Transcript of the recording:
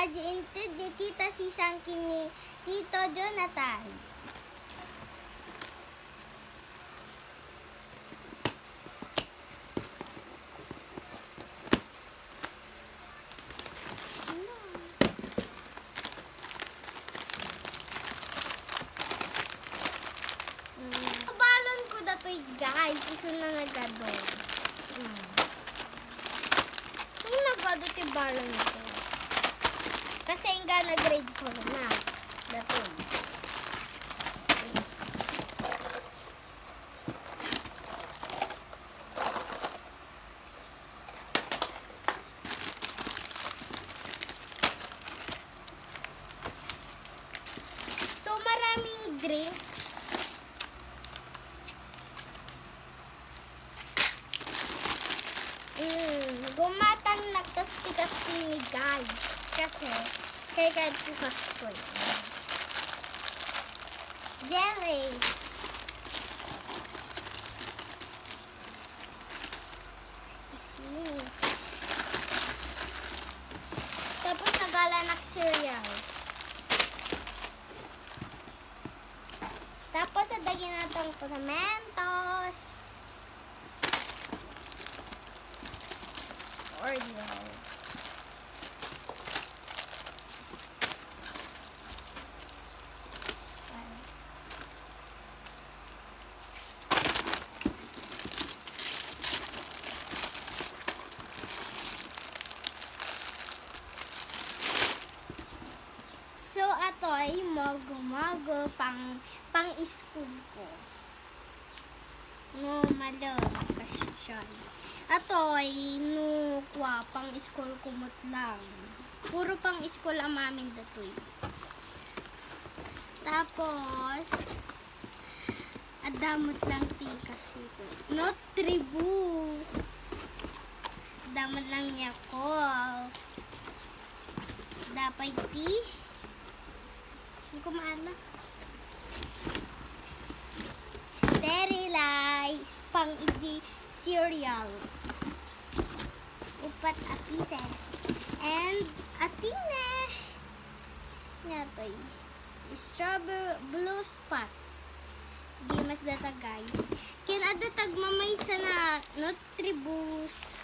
aji inted ni Tita Sisang kini Tito Jonathan. Balon ko datoy guys, iso na nagado. So nagado ti balon ko. Kasi nga na grade 4 na. Datoy. So maraming drinks. Gumatang nagtas-tigas ni guys. Kasi, kaya kahit pukas ko jellies. Tapos nagalanak cereals. Tapos adagin natin ko sa Mentos. Oreo. So, atoy mago pang-school ko. No, malo. Kasyan. Atoy, no, pang-school kumot lang. Puro pang-school ang mamin datoy. Tapos, adamot lang kasi ko. No, tribus. Adamot lang niya ko. Dapat kumaana. Sterilize pang-iji cereal. Upat a pieces. And atine. Yatoy. Strawberry blue spot. Di mas data guys. Kinada tagmamay sa na Nutribus.